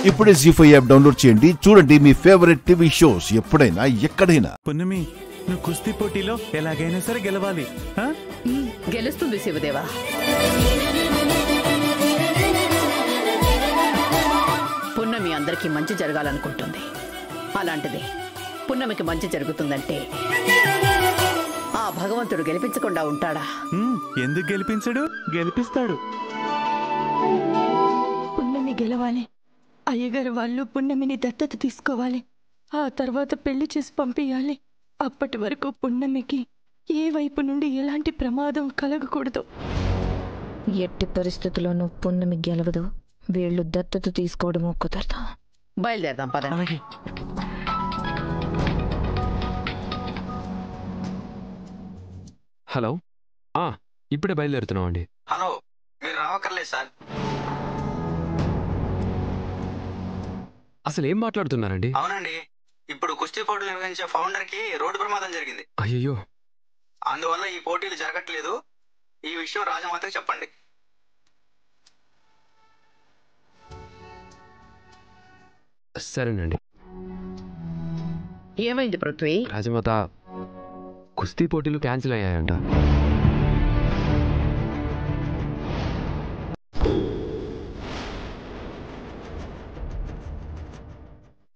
ఇప్పుడే జీ5 app download చేయండి. చూడండి మీ ఫేవరెట్ టీవీ షోస్ ఎప్పుడైనా ఎక్కడైనా. పున్నమి, నువ్వు కుస్తీ పోటీలో ఎలాగైనా సరే గెలవాలి. గెలుస్తుంది శివదేవా. పున్నమి అందరికీ మంచి జరగాలనుకుంటుంది. అలాంటిది పున్నమికి మంచి జరుగుతుందంటే ఆ భగవంతుడు గెలిపించకుండా ఉంటాడా? ఎందుకు గెలిపించడు? గెలిపిస్తాడు. పున్నమి గెలవాలి. అయ్యగారు వాళ్ళు పున్నమిని దత్తత తీసుకోవాలి. ఆ తర్వాత పెళ్లి చేసి పంపించాలి. అప్పటి వరకు పున్నమికి ఏ వైపు నుండి ఎలాంటి ప్రమాదం కలగకూడదు. ఎట్టి పరిస్థితుల్లోనూ పున్నమి గెలవదు. వీళ్ళు దత్తత తీసుకోవడమో కుదరదు. బయలుదేరదాం పద. హలో, ఇప్పుడే బయలుదేరుతున్నాం అండి. హలో, మీరు రావక్కర్లేదు సార్. అసలు ఏం మాట్లాడుతున్నారండి? అవునండి, ఇప్పుడు కుస్తీ పోటీలు నిర్వహించే ఫౌండర్ కి రోడ్డు ప్రమాదం జరిగింది. అయ్యో, అందువల్ల ఈ పోటీలు జరగట్లేదు. ఈ విషయం రాజమాతకి చెప్పండి. సరేనండి. ఏమైంది పృథ్వీ? రాజమాత, కుస్తీ పోటీలు క్యాన్సిల్ అయ్యాయంట.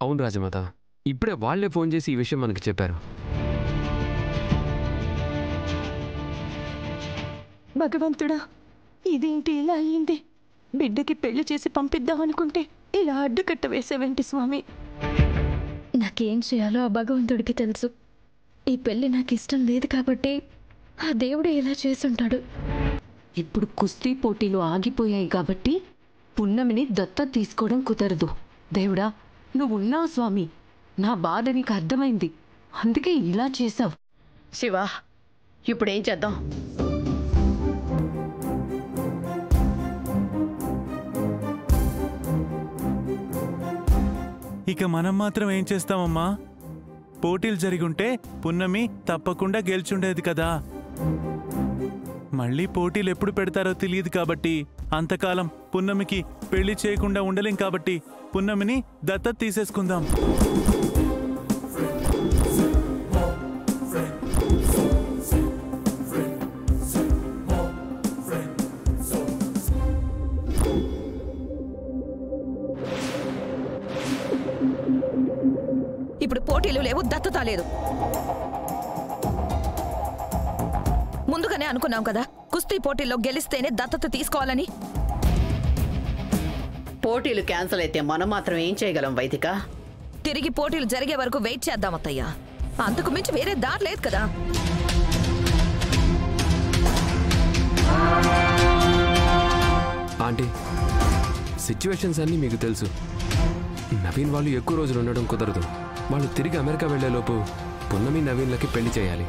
అవును రాజమాత, ఇప్పుడే వాళ్లే ఫోన్ చేసి ఈ విషయం మనకి చెప్పారు. భగవంతుడా, ఇదేంటి ఇలా అయ్యింది? బిడ్డకి పెళ్లి చేసి పంపిద్దాం అనుకుంటే ఇలా అడ్డుకట్ట వేసేవేంటి స్వామి? నాకేం చేయాలో ఆ భగవంతుడికి తెలుసు. ఈ పెళ్లి నాకు ఇష్టం లేదు కాబట్టి ఆ దేవుడే ఇలా చేసుంటాడు. ఇప్పుడు కుస్తీ పోటీలు ఆగిపోయాయి కాబట్టి పున్నమిని దత్తత తీసుకోవడం కుదరదు. దేవుడా, నువ్వున్నావు స్వామి. నా బాధ నీకు అర్థమైంది, అందుకే ఇలా చేసావు. శివ, ఇప్పుడేం చేద్దాం? ఇక మనం మాత్రం ఏం చేస్తామమ్మా? పోటీలు జరిగుంటే పున్నమి తప్పకుండా గెలిచుండేది కదా. మళ్ళీ పోటీలు ఎప్పుడు పెడతారో తెలియదు కాబట్టి అంతకాలం పున్నమికి పెళ్లి చేయకుండా ఉండలేం కాబట్టి పున్నమిని దత్తత తీసేసుకుందాం. ఇప్పుడు పోటీలు లేవు, దత్తత లేదు. ముందుగానే అనుకున్నాం కదా కుస్తీ పోటీల్లో గెలిస్తేనే దత్తత తీసుకోవాలని. పోటీలు క్యాన్సిల్ అయితే మనం మాత్రం ఏం చేయగలం వైదిక? తిరిగి పోటీలు జరిగే వరకు వెయిట్ చేద్దాం అత్తయ్య. అంతకు మించి వేరే దారి లేదు కదా. ఆంటీ, సిచ్యువేషన్స్ అన్నీ మీకు తెలుసు. నవీన్ వాళ్ళు ఎక్కువ రోజులు ఉండడం కుదరదు. వాళ్ళు తిరిగి అమెరికా వెళ్లేలోపు పున్నమి నవీన్లకి పెళ్లి చేయాలి.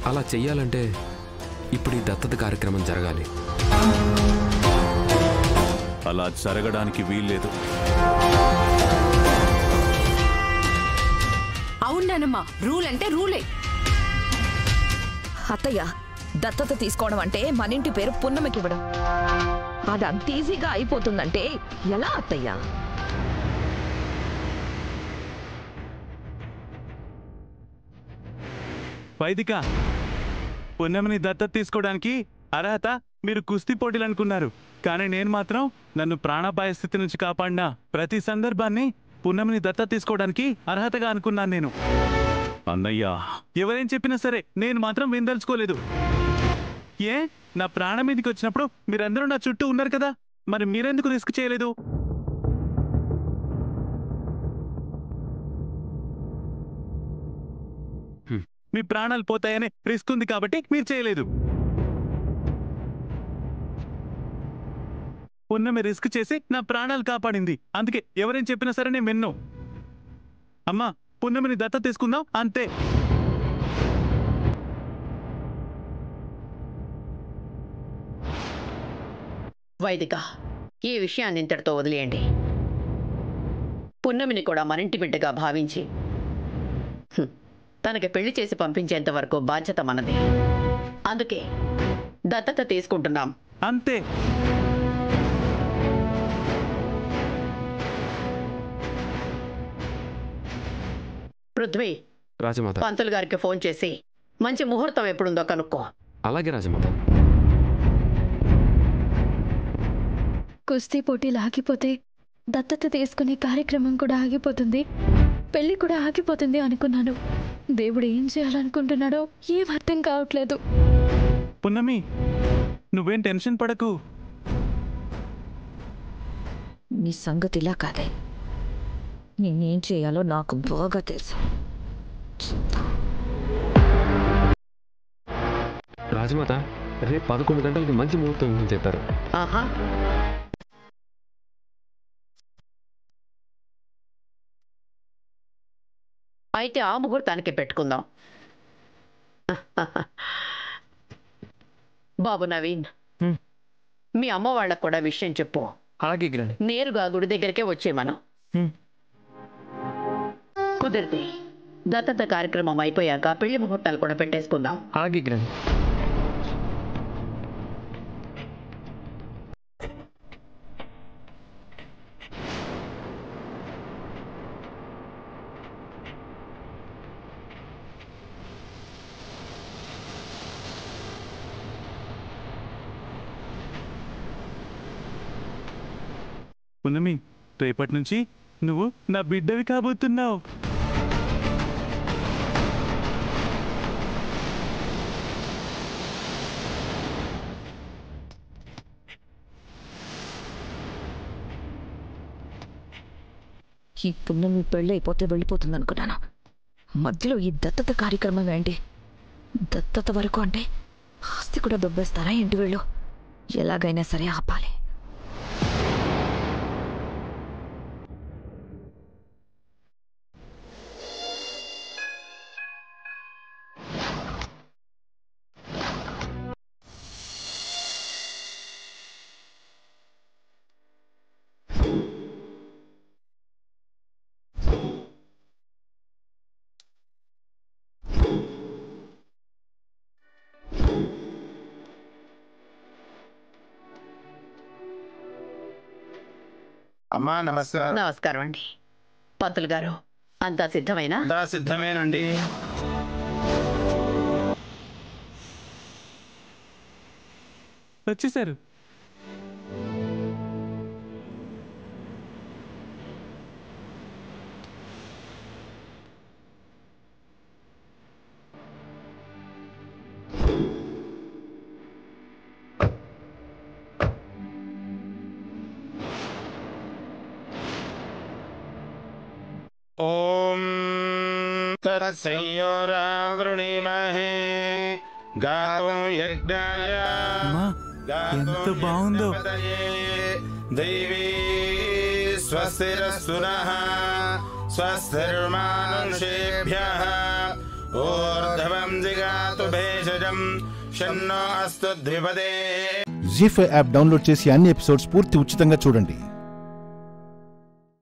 అలా చెయ్యాలంటే ఇప్పుడు ఈ దత్తత కార్యక్రమం జరగాలి. అలా జరగడానికి వీల్లేదు. అవునానమ్మా, రూల్ అంటే రూలే. అత్తయ్య, దత్తత తీసుకోవడం అంటే మన ఇంటి పేరు పున్నమికి ఇవ్వడం. అది అంత ఈజీగా అయిపోతుందంటే ఎలా అత్తయ్య? వైదిక, పున్నమిని దత్తత తీసుకోవడానికి అర్హత మీరు కుస్తీ పోటీలు అనుకున్నారు. కానీ నేను మాత్రం నన్ను ప్రాణాపాయ స్థితి నుంచి కాపాడిన ప్రతి సందర్భాన్ని పున్నమిని దత్తత తీసుకోవడానికి అర్హతగా అనుకున్నాను నేను. అన్నయ్య, ఎవరేం చెప్పినా సరే నేను మాత్రం విందల్చుకోలేదు. ఏ, నా ప్రాణం మీదకి వచ్చినప్పుడు మీరందరూ నా చుట్టూ ఉన్నారు కదా, మరి మీరెందుకు రిస్క్ చేయలేదు? మీ ప్రాణాలు పోతాయనే రిస్క్ ఉంది కాబట్టి మీరు చేయలేదు. పున్నమి రిస్క్ చేసి నా ప్రాణాలు కాపాడింది. అందుకే ఎవరేం చెప్పినా సరే నేను విన్ను. అమ్మా, పున్నమిని దత్తత తీసుకుందాం అంతే. వైదిక, ఈ విషయాన్ని ఇంతటితో వదిలేయండి. పున్నమిని కూడా మనింటి బిడ్డగా భావించి తనకి పెళ్లి చేసి పంపించేంత వరకు బాధ్యత మనదే. అందుకే దత్తత తీసుకుంటున్నాం అంతే. పృథ్వీ, రాజమాత. పంతులు గారికి ఫోన్ చేసి మంచి ముహూర్తం ఎప్పుడుందో కనుక్కో. అలాగే రాజమాత. కుస్తీ పోటీలు ఆగిపోతే దత్తత తీసుకునే కార్యక్రమం కూడా ఆగిపోతుంది, పెళ్లి కూడా ఆగిపోతుంది అనుకున్నాను. దేవుడు ఏం చేయాలనుకుంటున్నాడో ఏం అర్థం కావట్లేదు. పున్నమి, నువ్వేం టెన్షన్ పడకు. నీ సంగతి ఇలా కాదే, నేనేం చేయాలో నాకు బాగా తెలుసు. రాజమాత, రేపు 11 గంటలకి మంచి ముహూర్తం ఉందని చెప్పారు. ఆహా, అయితే ఆ ముహూర్తానికి పెట్టుకుందాం. బాబు నవీన్, మీ అమ్మ వాళ్ళకు కూడా విషయం చెప్పు. అలాగే గ్రాండ్. నేరుగా గుడి దగ్గరికే వచ్చేమను. కుదిరితే దత్తత కార్యక్రమం అయిపోయాక పెళ్లి ముహూర్తాలు కూడా పెట్టేసుకుందాం. అలాగే గ్రాండ్. పున్నమి, రేపటి నుంచి నువ్వు నా బిడ్డవి కాబోతున్నావు. ఈ పున్నమి పెళ్ళి అయిపోతే వెళ్ళిపోతుంది అనుకున్నాను. మధ్యలో ఈ దత్తత కార్యక్రమం ఏంటి? దత్తత వరకు అంటే ఆస్తి కూడా దొబ్బేస్తారా ఏంటి వీళ్ళు? ఎలాగైనా సరే ఆపాలి. అమ్మా నమస్కారం. నమస్కారం అండి. పంతులు గారు, అంతా సిద్ధమైనా? అంతా సిద్ధమేనండి. వచ్చేసారు. ఓం తత్సంయోరావృణీమహే గావం యజ్ఞాయ ఎంత బాగుందో. దైవీ స్వస్తిరస్తునః స్వస్తిర్మానుషేభ్యః ఊర్ధ్వం జిగాతు భేషజం షన్నో అస్తు ద్విపదే. జీ5 యాప్ డౌన్లోడ్ చేసి అన్ని ఎపిసోడ్స్ పూర్తి ఉచితంగా చూడండి.